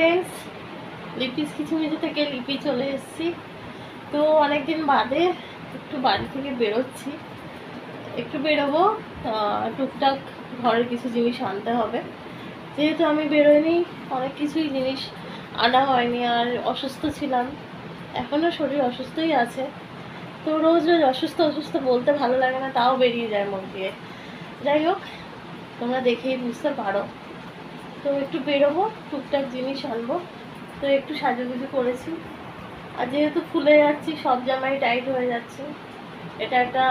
Friends, Lipi's kitchen থেকে লিপি চলে এসেছি। তো অনেকদিন বাদে একটু বাড়ি থেকে বেরোচ্ছি, একটু বেরোবো। টুকটাক ঘরের কিছু জিনিস আনতে হবে, যেহেতু আমি বেরোইনি, অনেক কিছুই জিনিস আনা হয়নি। আর অসুস্থ ছিলাম, এখনও শরীর অসুস্থই আছে। তো রোজ রোজ অসুস্থ অসুস্থ বলতে ভালো লাগে না, তাও বেরিয়ে যায় মুখ দিয়ে। যাই হোক, তোমরা দেখেই বুঝতে পারো। তো একটু বেরোবো, টুকটাক জিনিস আনবো। তো একটু সাজুগুজু করেছি, আর যেহেতু ফুলে যাচ্ছি, সব জামাই টাইট হয়ে যাচ্ছে। এটা একটা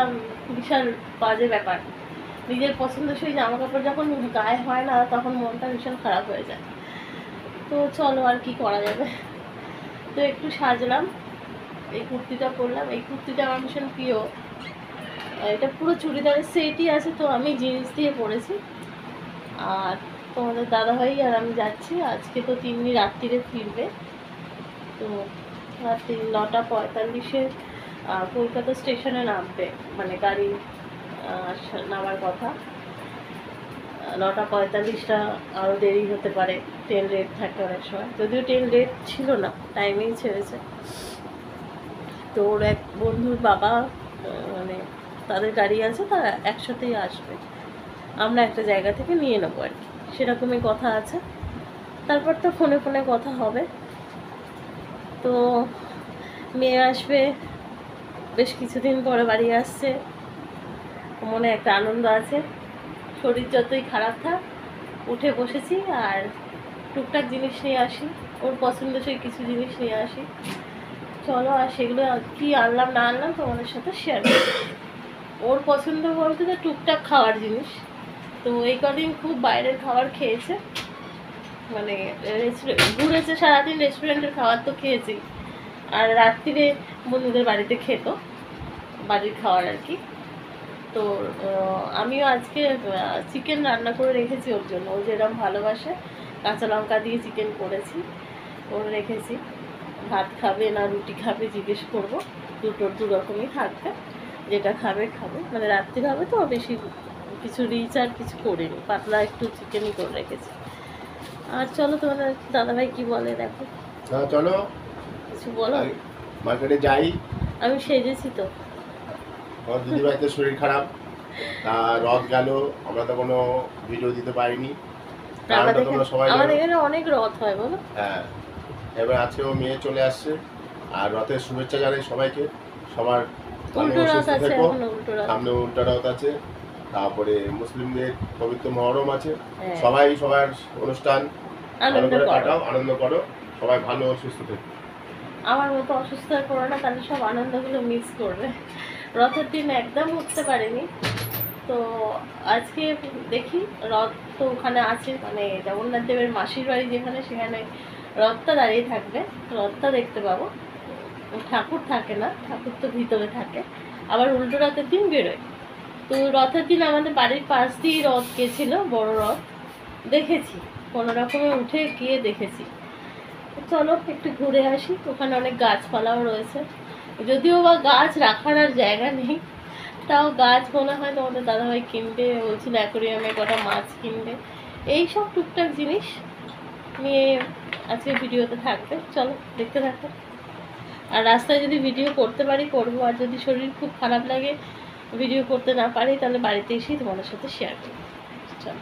বিশাল বাজে ব্যাপার। নিজের পছন্দসই জামা কাপড় যখন গায়ে হয় না, তখন মনটা ভীষণ খারাপ হয়ে যায়। তো চলো, আর কি করা যাবে। তো একটু সাজলাম, এই কুর্তিটা পরলাম। এই কুর্তিটা আমার ভীষণ প্রিয়। এটা পুরো চুড়িদারের সেটই আছে, তো আমি জিন্স দিয়ে পরেছি। আর তোমাদের দাদাভাই আর আমি যাচ্ছি। আজকে তো তিন্নি রাত্রিরে ফিরবে। তো রাত্রি 9:45-এ কলকাতা স্টেশনে নামবে, মানে গাড়ি নামার কথা। 9:45টা আরও দেরি হতে পারে, ট্রেন লেট থাকে অনেক সময়। যদিও ট্রেন লেট ছিল না, টাইমেই ছেড়েছে। তো ওর এক বন্ধুর বাবা, মানে তাদের গাড়ি আছে, তারা একসাথেই আসবে। আমরা একটা জায়গা থেকে নিয়ে নেবো আর কি, সেরকমই কথা আছে। তারপর তো ফোনে ফোনে কথা হবে। তো মেয়ে আসবে, বেশ কিছুদিন পরে বাড়ি আসছে, মনে একটা আনন্দ আছে। শরীর যতই খারাপ থাক, উঠে বসেছি আর টুকটাক জিনিস নিয়ে আসি, ওর পছন্দসই কিছু জিনিস নিয়ে আসি। চলো, আর সেগুলো কি আনলাম না আনলাম তোমাদের সাথে শেয়ার করি। ওর পছন্দ বলতে তো টুকটাক খাওয়ার জিনিস। তো এই কদিন খুব বাইরের খাবার খেয়েছে, মানে ঘুরেছে সারাদিন, রেস্টুরেন্টের খাবার তো খেয়েছি। আর রাত্রিরে বন্ধুদের বাড়িতে খেত, বাড়ির খাবার আর কি। তো আমিও আজকে চিকেন রান্না করে রেখেছি ওর জন্য। ও যেরকম ভালোবাসে, কাঁচা লঙ্কা দিয়ে চিকেন করেছি, ওর রেখেছি। ভাত খাবে না রুটি খাবে জিজ্ঞেস করবো, দু রকমই থাকবে, যেটা খাবে খাবে। মানে রাত্রি হবে তো, বেশি কিছু রিচ আর কিছু করিনি, পাতলা একটু চিকেনই করে রেখেছি। আর চলো, তোমাদের দাদাভাই কি বলে দেখো। চলো কিছু বলো। মার্কেটে যাই। আমি সেজেছি তো। আমার দিদিভাই তো শরীর খারাপ, রথ গেল, আমরা তো কোনো ভিডিও দিতে পারিনি। আমাদের এখানে অনেক রথ হয় বলো। হ্যাঁ, এবার আজকেও মেয়ে চলে আসছে, আর রথের শুভেচ্ছা জানাই সবাইকে। সবার উল্টো রথ আছে, সামনে উল্টো রথ আছে, তারপরে মুসলিমদের পবিত্র মহরম আছে। সবাই সবার অনুষ্ঠান ভালো করে কাটাও, আনন্দ করো, সবাই ভালো সুস্থ থেকো। আমার মতো অসুস্থ হয়ে পড়ো না, তাহলে সব আনন্দগুলো মিস করবে। রথের দিন একদম উঠতে পারিনি। তো আজকে দেখি, রথ তো ওখানে আছে, মানে জগন্নাথ দেবের মাসির বাড়ি যেখানে, সেখানে রথটা দাঁড়িয়ে থাকবে, রথটা দেখতে পাবো। ঠাকুর থাকে না, ঠাকুর তো ভিতরে থাকে। আবার উল্টো রথের দিন বেরোয়। তো রথের দিন আমাদের বাড়ির পাশ দিয়েই রথ গেছিলো, বড় রথ দেখেছি, কোনো রকমে উঠে গিয়ে দেখেছি। চলো একটু ঘুরে আসি, ওখানে অনেক গাছপালাও রয়েছে। যদিও বা গাছ রাখার আর জায়গা নেই, তাও গাছ মনে হয় তোমাদের দাদাভাই কিনবে বলছিল, অ্যাকোরিয়ামে কটা মাছ কিনবে। এই সব টুকটাক জিনিস নিয়ে আজকে ভিডিওতে থাকবে, চলো দেখতে থাকো। আর রাস্তায় যদি ভিডিও করতে পারি করবো, আর যদি শরীর খুব খারাপ লাগে, ভিডিও করতে না পারি, তাহলে বাড়িতে এসেই তোমাদের সাথে শেয়ার করবো। চলো,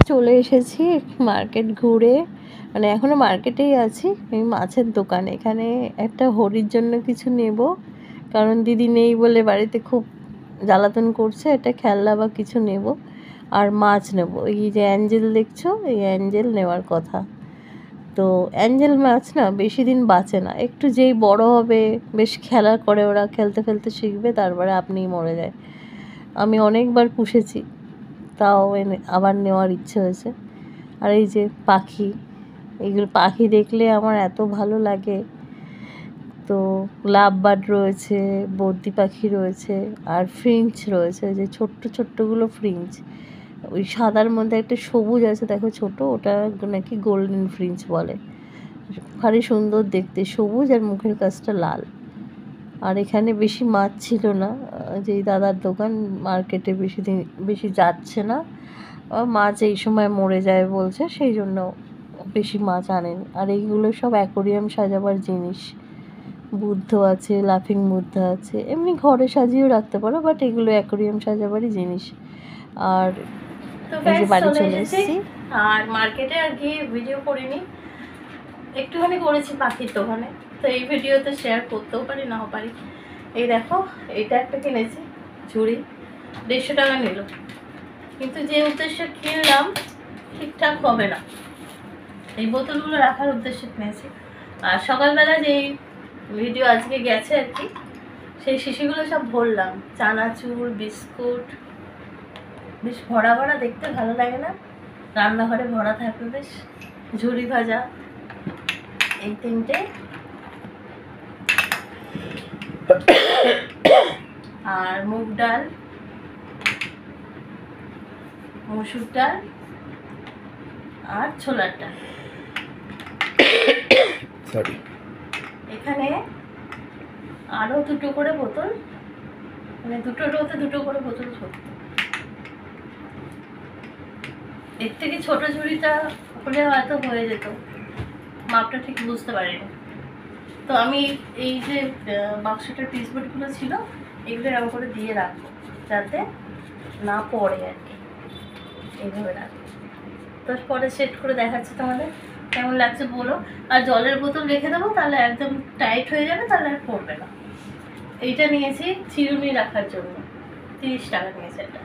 চলে এসেছি মার্কেট ঘুরে, মানে এখনও মার্কেটেই আছি। আমি মাছের দোকানে, এখানে একটা হরির জন্য কিছু নেব, কারণ দিদি নেই বলে বাড়িতে খুব জ্বালাতন করছে। একটা খেলনা বা কিছু নেব, আর মাছ নেব। এই যে অ্যাঞ্জেল দেখছো, এই অ্যাঞ্জেল নেওয়ার কথা। তো অ্যাঞ্জেল মাছ না বেশি দিন বাঁচে না, একটু যেই বড় হবে, বেশ খেলা করে ওরা, খেলতে খেলতে শিখবে, তারপরে আপনিই মরে যায়। আমি অনেকবার পুষেছি, তাও আবার নেওয়ার ইচ্ছে হয়েছে। আর এই যে পাখি, এইগুলো পাখি দেখলে আমার এত ভালো লাগে। তো লাভ বার্ড রয়েছে, বদ্রি পাখি রয়েছে, আর ফ্রিঞ্চ রয়েছে, যে ছোট্ট ছোট্টগুলো ফ্রিঞ্চ। ওই সাদার মধ্যে একটা সবুজ আছে দেখো ছোট, ওটা নাকি গোল্ডেন ফ্রিঞ্চ বলে। ভারী সুন্দর দেখতে, সবুজ আর মুখের কাছটা লাল। আর এখানে বেশি মাছ ছিল না, যেই দাদার দোকান মার্কেটে বেশি যাচ্ছে না, মাছ এই সময় মরে যায় বলছে, সেই জন্য বেশি মাছ আনেনি। আর এইগুলো সব অ্যাকোরিয়াম সাজাবার জিনিস, বুদ্ধ আছে, লাফিং বুদ্ধ আছে, এমনি ঘরে সাজিয়েও রাখতে পারো, বাট এগুলো অ্যাকোরিয়াম সাজাবারই জিনিস। আর এই যে বাড়ি চলে এসেছি। আর মার্কেটে আর গিয়ে ভিডিও করিনি, একটুখানি করেছি পাখির দোকানে, তো এই ভিডিওতে শেয়ার করতেও পারি নাও পারি। এই দেখো, এটা একটা কিনেছি ঝুড়ি, 150 টাকা নিল, কিন্তু যে উদ্দেশ্যে কিনলাম ঠিকঠাক হবে না, এই বোতলগুলো রাখার উদ্দেশ্যে কিনেছি। আর সকালবেলা যেই ভিডিও আজকে গেছে আর কি, সেই শিশিগুলো সব ভরলাম, চানাচুর, বিস্কুট, বেশ ভরা ভরা, দেখতে ভালো লাগে না? রান্নাঘরে ভরা থাকবে বেশ। ঝুড়ি ভাজা এই 3টে, আর মুগ ডাল, মসুর ডাল আর ছোলার ডাল। এখানে আরো 2টো করে বোতল, মানে 2টো রোতে 2টো করে বোতল ভর্তি। এর থেকে ছোট ঝুড়িটা হলে হয়তো হয়ে যেত, মাপটা ঠিক বুঝতে পারিনি। তো আমি এই যে বাক্সটার পিসবোর্ডগুলো ছিল, এগুলো এরকম করে দিয়ে রাখবো যাতে না পড়ে আর কি, এইভাবে রাখবো। তো পরে সেট করে দেখাচ্ছি তোমাদের কেমন লাগছে বলো। আর জলের বোতল রেখে দেবো, তাহলে একদম টাইট হয়ে যাবে, তাহলে আর পড়বে না। এইটা নিয়েছি চিরুনি রাখার জন্য, 30 টাকা নিয়েছে এটা।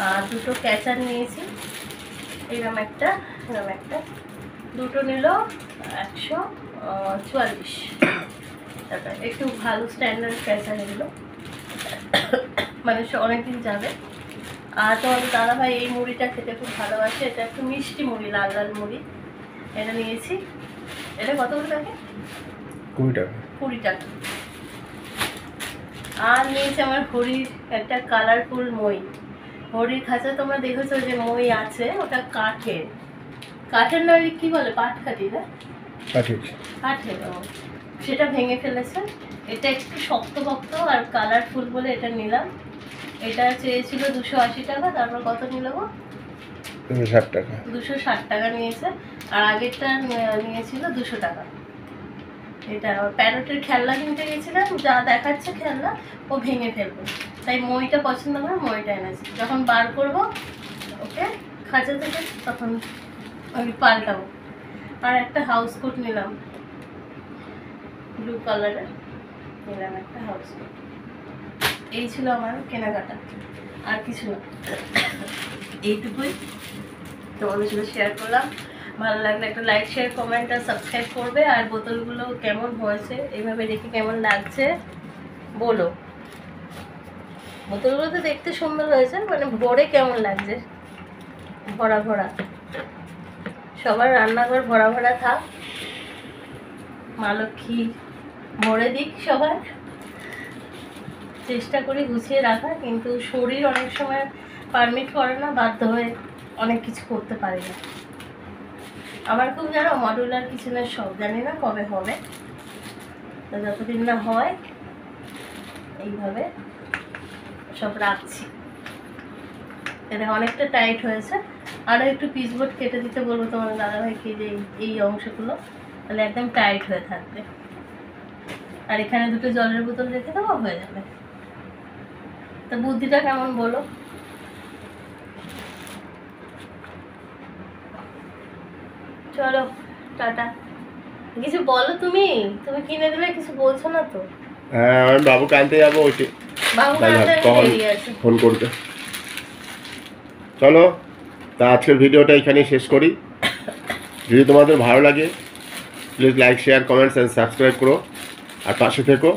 আর 2টো ক্যাচার নিয়েছি, এরকম একটা, এরকম একটা, 2টো নিল 144 টাকা। একটু ভালো স্ট্যান্ডার্ড ক্যাচার এগুলো, মানে অনেকদিন যাবে। আর তোমাদের দাদাভাই এই মুড়িটা খেতে খুব ভালোবাসে, এটা একটু মিষ্টি মুড়ি, লাল লাল মুড়ি, এটা নিয়েছি। এটা কত করে থাকে? 20 টাকা। 20 টাকা। আর নিয়েছি আমার হরির একটা কালারফুল মই। হরির খাঁচা তোমরা দেখেছো যে মই আছে, ওটা কাঠের, কাঠের নয় কি বলে, পাটকাঠি না? কাঠের। সেটা ভেঙে ফেলেছে। এটা একটু শক্ত আর কালারফুল বলে এটা নিলাম। এটা চেয়েছিল 280 টাকা, তারপর কত নিল গো? 260 টাকা। 260 টাকা নিয়েছে। আর আগেরটা নিয়েছিল 200 টাকা। এটা প্যারটের খেলনা কিনতে গেছিলাম, যা দেখাচ্ছে খেলনা ও ভেঙে ফেলবে, তাই মইটা পছন্দ করে মইটা এনেছি। যখন বার করব ওকে খাঁচা থেকে, তখন আমি পাল্টাবো। আর একটা হাউস কোট নিলাম, ব্লু কালারের নিলাম একটা হাউস কোট। এই ছিল আমার কেনাকাটা, আর কিছু না, এইটুকুই তোমাদের সাথে শেয়ার করলাম। ভালো লাগলে একটা লাইক, শেয়ার, কমেন্ট আর সাবস্ক্রাইব করবে। আর বোতলগুলো কেমন হয়েছে, এইভাবে রেখে কেমন লাগছে বলো। বোতলগুলো তো দেখতে সুন্দর হয়েছে, মানে ভরে কেমন লাগছে, ভরা ভরা। সবার রান্নাঘর ভরা ভরা থাক, মা লক্ষ্মী ভরে দিক সবার। চেষ্টা করি গুছিয়ে রাখা, কিন্তু শরীর অনেক সময় পারমিট করে না, বাধ্য হয়ে অনেক কিছু করতে পারি না। আমার খুব জানো মডুলার কিচেনের শখ, জানি না কবে হবে, তো যতদিন না হয় এইভাবে সব রাখছি। এটা অনেকটা টাইট হয়েছে, আরও একটু পিসবোর্ড কেটে দিতে বলবো তোমার দাদাভাইকে, যে এই অংশগুলো, তাহলে একদম টাইট হয়ে থাকবে। আর এখানে 2টো জলের বোতল রেখে দেবো, হয়ে যাবে। তো বুদ্ধিটা কেমন বলো। চলো টাটা। কিছু বলো, তুমি কিনে দিলে কিছু বলছো না তো? হ্যাঁ, আমি বাবুকে আনতে যাবো, ওইটি ফোন করবে। চলো, তা আজকের ভিডিওটা এখানেই শেষ করি। যদি তোমাদের ভালো লাগে please like, share, comments and subscribe করো, আর পাশে থেকো।